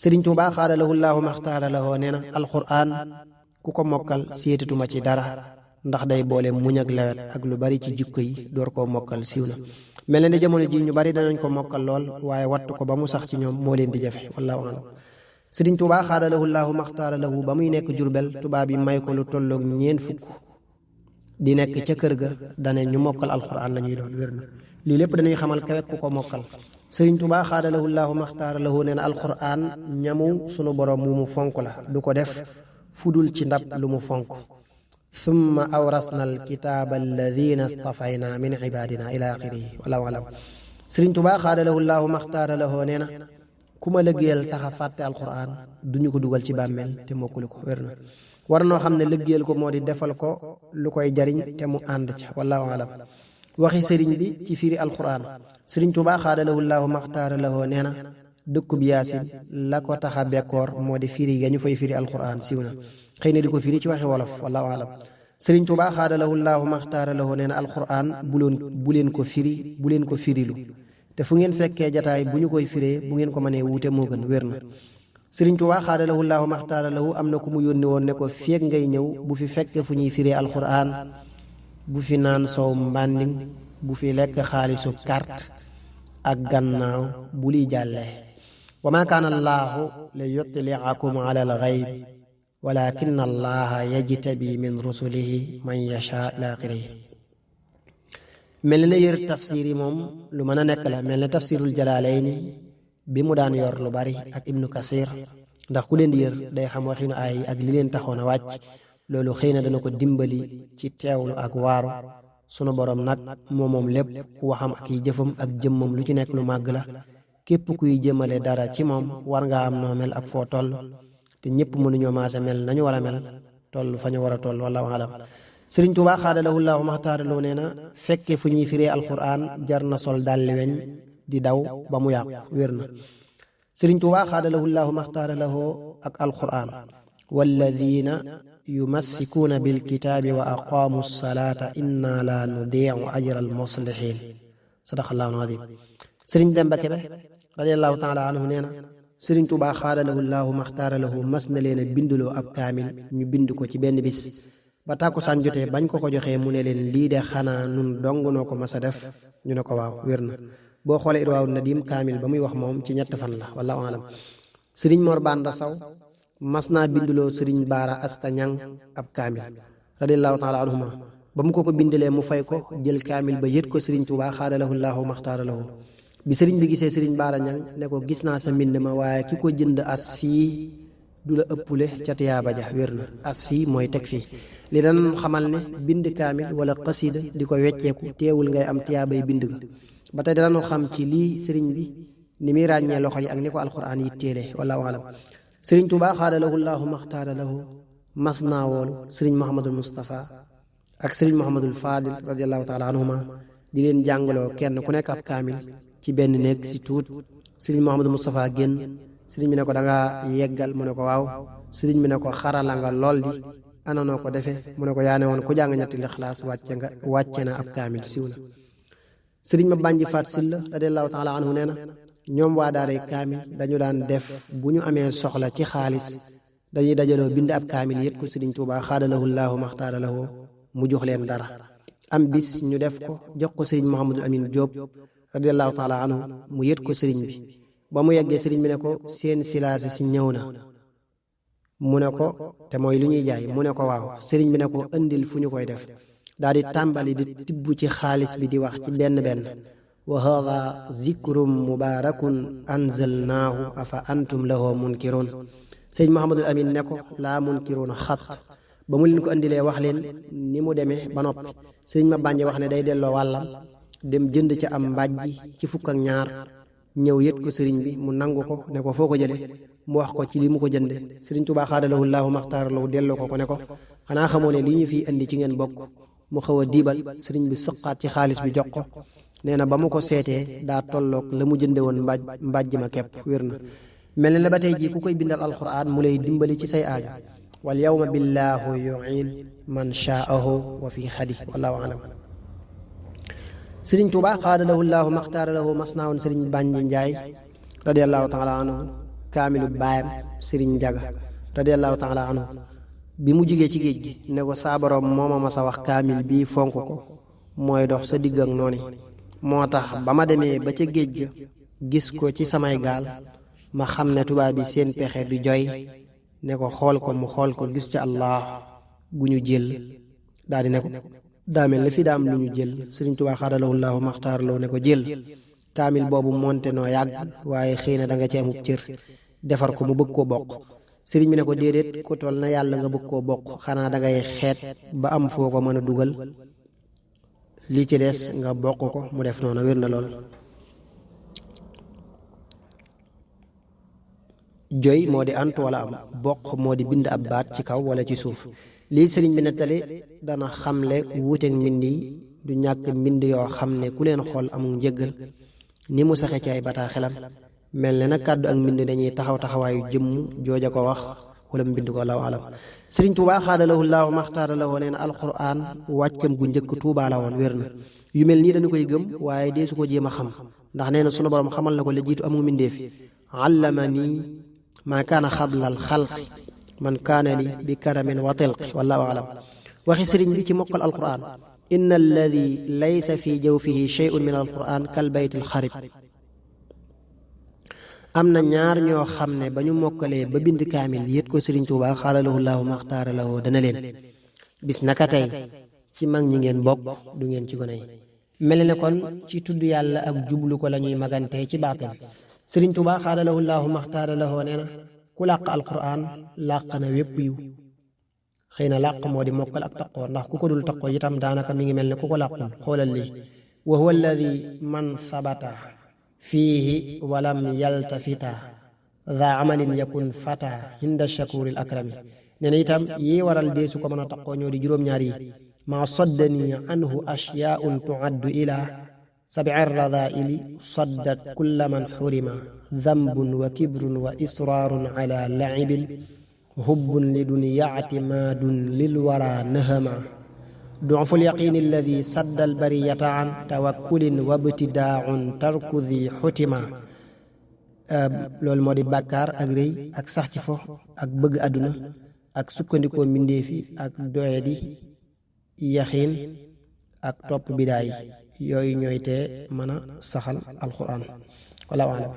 sëriñ Tuubaa xaadalahu llaahu maxtaara lahoo nee na alquran ku ko mokkal séetatuma ci dara ndax day boole muñ ak lewet ak lu bari ci jikko yi door koo mokkal siiw na mel na ne jamono ji ñu bari danañ ko mokkal lool waaye wattu ko ba mu sax ci ñoom moo leen di jafe wallaahu alam sëriñ Tuubaa xaadalahu llaahu maxtaara lahu ba muy nekk Jurbel tubaab yi may ko lu tolloog ñeent fukk di nekk ca kër ga dane ñu mokkal alquran la ñuy doon wér na lii lépp dañuy xamal kawe ku ko mokkal sëriñ Tuubaa xaadalahu llaahu maxtaara lahu nee na alquran ñamu sunu borom wu mu fonk la du ko def fudul ci ndab lu mu fonk thumma awrasna alkitaaba alladina stafayna min ibadina ila axirihi wallahu alam sëriñ Tuubaa xaadalahu llaahu maxtaara lahu nee na ku ma lëggéeyal taxa fàtte alquran duñu ko dugal ci bàmmeel te mokkulu ko wér na war noo xam ne lëggéeyal ko moo di defal ko lu koy jariñ te mu ànd ca wallahu alam waxi sëriñ bi ci firi alquran sëriñ Tuubaa xaadalahu llaahu maxtaara lahu nee na dëkkub yaasin la ko taxa bekkoor moo di firi ga ñu fay firi alquran siiw na xëy na di ko firi ci waxi wolof wallahu alam sëriñ Tuubaa xaadalahu llaahu maxtaara lahu nee na alquran bu leen ko firilu te fu ngeen fekkee jataay bu ñu koy firee bu ngeen ko mënee wuute moo gën wér na sëriñ Tuubaa xaadalahu llaahu maxtaara lahu am na ku mu yónni woon ne ko feeg ngay ñëw bu fi fekk fu ñuy firee alquran bu fi naan soow mbànding bu fi lekk xaalisu carte ak gannaaw bu liy jàllee wa ma kaana allaahu li yutliakum ala alxayb walakin allaha yajtabi min rusulihi man yasha ila axirihi mel na yër tafsir yi moom lu mën a nekk la mel na tafsirul jalaalayni bi mu daan yor lu bari ak ibnu kasir ndax ku leen di yër day xam waxinu aay ak li leen taxoon a wàcc loolu xëy na dana ko dimbali ci teewlu ak waaru sunu borom nag moom lépp waxam ak yi jëfam ak jëmmam lu ci nekk lu màgg la képp kuy jëmale dara ci moom war ngaa am noo mel ak foo toll te ñëpp mënuñoo maase mel nañu war a mel toll fa ñu war a toll wallahu alam sëriñ Tuubaa xaadalahu llaahu maxtaara lahu nee na fekke fu ñuy firee alquran jar na sol dalli weñ di daw ba mu yàqu wér na sëriñ Tuubaa xaadalahu llaahu maxtaara lahu ak alquran walladina yumassikuuna bilkitaabi wa aqaamu salaata inna la nudiicu ajra almuslihin sadaqallaahu al-aziim sëriñ Demba Kebe radiallahu taala anhu nee na sëriñ Tuubaa xaadalahu llaahu maxtaara lahu mas na leen a binduloo ab kaamil ñu bind ko ci benn bis ba tàkkusaan jotee bañ ko joxee mu ne leen lii de xanaa nun dong noo ko mas a def ñu ne ko waaw wér na boo xoolee Irwaawu Nadim kaamil ba muy wax moom ci ñett fan la wallahu alam sëriñ Mor Banda Saw mas naa binduloo sëriñ Baara Asta Ñang ab kaamil radiallahu taala anhuma ba mu ko bindalee mu fay ko jël kaamil ba yët ko sëriñ Tuubaa xaadalahu llaahu maxtaara lahu bi sëriñ bi gisee sëriñ Baara Ñang ne ko gis naa sa mbind ma waaye ki ko jënd as fii du la ëppule ca tiyaaba ja wér na as fii mooy teg fii li danañ xamal ne bind kaamil wala xasida di ko wecceeku teewul ngay am tiyaabay bind ga ba tey danañu xam ci lii sëriñ bi ni muy ràññee loxo yi ak ni ko alquran yi téele wallahu alam sëriñ Tuubaa xaadalahu llaahu maxtaara lahu mas naa woolu sëriñ Muhammadul Mustafa ak sëriñ Muhammadul Fadil radiallahu taala anhuma di leen jàngaloo kenn ku nekk ab kaamil ci benn néeg si tuut sëriñ Muhammadul Mustafa génn sëriñ bi ne ko dangaa yeggal mu ne ko waaw sëriñ bi ne ko xarala nga lool di ana noo ko defee mu ne ko yaa ne woon ku jàng ñetti lixlaas wàcce na ab kaamil siw na sëriñ ma bànji faat silla radiallahu taala anhu nee na ñoom waa daaray kaamil dañu daan def bu ñu amee soxla ci xaalis dañuy dajaloo bind ab kaamil yët ko sëriñ Tuubaa xaadalahu llaahu maxtaara lahu mu jox leen dara am bis ñu def ko jox ko sëriñ Mouhamadul Amin Diop radiallahu taala anhu mu yët ko sëriñ bi ba mu yeggee sëriñ bi ne ko seen silaasi si ñëw na mu ne ko te mooy lu ñuy jaay mu ne ko waaw sëriñ bi ne ko indil fu ñu koy def daal di tàmbali di tibb ci xaalis bi di wax ci benn benn wa haada zikrum mubaarakun anzalnaahu afa antum lahu munkiroon sëriñ Mouhamadul Amin ne ko laa munkiroon xat ba mu leen ko indilee wax leen ni mu demee ba noppi sëriñ ma bànje wax ne day delloo wàllam dem jënd ca am mbàjji ci fukk ak ñaar ñëw yët ko sëriñ bi mu nangu ko ne ko foo ko jële mu wax ko ci li mu ko jënde sëriñ Tuubaa xaadalahu llaahu maxtaara lahu delloo ko ne ko xanaa xamoo ne lii ñu fiy indi ci ngeen bokk mu xaw a diibal sëriñ bi sëqaat ci xaalis bi jox ko nee na ba mu ko seetee daa tolloog la mu jënde woon mbàjj ma kepp wér na mel na la ba tey jii ku koy bindal alquran mu lay dimbali ci say aajo wal yawma billaahu yuin man shaahu wa fi xadi wallahu alam sëriñ Tuubaa xaadalahu llaahu maxtaara lahu mas naa woon sëriñ Bànji Njaay radiallahu taala anhu kaamilu baayam sëriñ Njaga radiyallahu taala anhu bi mu jugee ci géej gi ne ko saa borom moo ma mas a wax kaamil bii fonk ko mooy dox sa digg ak noonu moo tax ba ma demee ba ca géej ga gis ko ci samay gaal ma xam ne tubaab bi seen pexe du joy ne ko xool ko mu xool ko gis ca allah gu ñu jël daal di ne ko daa mel ne fii daa am lu ñu jël sëriñ Tuubaa xaadalahu llaahu maxtaar loo ne ko jël kaamil boobu monte noo yàgg waaye xëy na da nga ci amub cër defar ko mu bëgg koo bokk sëriñ bi ne ko déedéet ku toll na yàlla nga bëgg koo bokk xanaa da ngay xeet ba am foo ko mën a dugal li ci des nga bokk ko mu def noonu wér na lool. joy moo di ant wala am bokk moo di bind ab baat ci kaw wala ci suuf lii sëriñ bi nettali dana xamle wuuteeg mbind yi du ñàkk mbind yoo xam ne ku leen xool amul njëggal ni mu saxe ci ay bataaxelam mel ne nag kàddu ak mbind dañuy taxaw taxawaayu jëmm jooja ko wax wala mbind ko law alam sëriñ Tuubaa xaadalahu llaahu maxtaaralahoo nee na alquran wàccam gu njëkk Tuubaa la woon wér na yu mel nii dañu koy gëm waaye dee su ko jéem a xam ndax nee na sunu borom xamal na ko la jiitu amul mbindeef allama nii maa kaana xablal xalqi man kaana li bi karamin wa tilqi wallahu alam waxi sëriñ bi ci mokkal alquran inna alladi laysa fi jawfihi shay'un min alquran kal baytil xarib am na ñaar ñoo xam ne ba ñu mokkalee ba bind kaamil yét ko sëriñ Tuubaa xaadalahu llaahu maxtaara lahu dana leen bis naka tey ci mag ñi ngeen bokk du ngeen ci gone yi mel ne kon ci tudd yàlla ak jublu ko la ñuy magantee ci baatin sëriñ Tuubaa xaadalahu llaahu maxtaara lahu nee na ku làq alquran làq na wépp yiw xëy na làq moo di mokkal ak taqoo ndax ku ko dul taqoo itam daanaka mi ngi mel ne ku ko làqul xoolal lii wa huwa alladi man sabata fiihi walam yaltafita dha amalin yakun fata hinda shakuril akrami nee na itam yi waral deesu ko mën a taqoo ñoo di juróom-ñaar yi maa saddani anhu ashyaun tuaddu ila sabi radaili saddat kulla man xurima dambun wa kibrun wa israarun ala laibin hubbun li duniyaati maadun lil wara nahama du'ful yaqin alladi sadda albariyata an tawakkulin wa btidaaun tarku di xutima loolu moo di bàkkaar ak rëy ak sax ci fo ak bëgg àdduna ak sukkandikoo mbindeefi ak doyadi yaxiin ak topp bidaay yooyu ñooy te mën a saxal alquran wala alam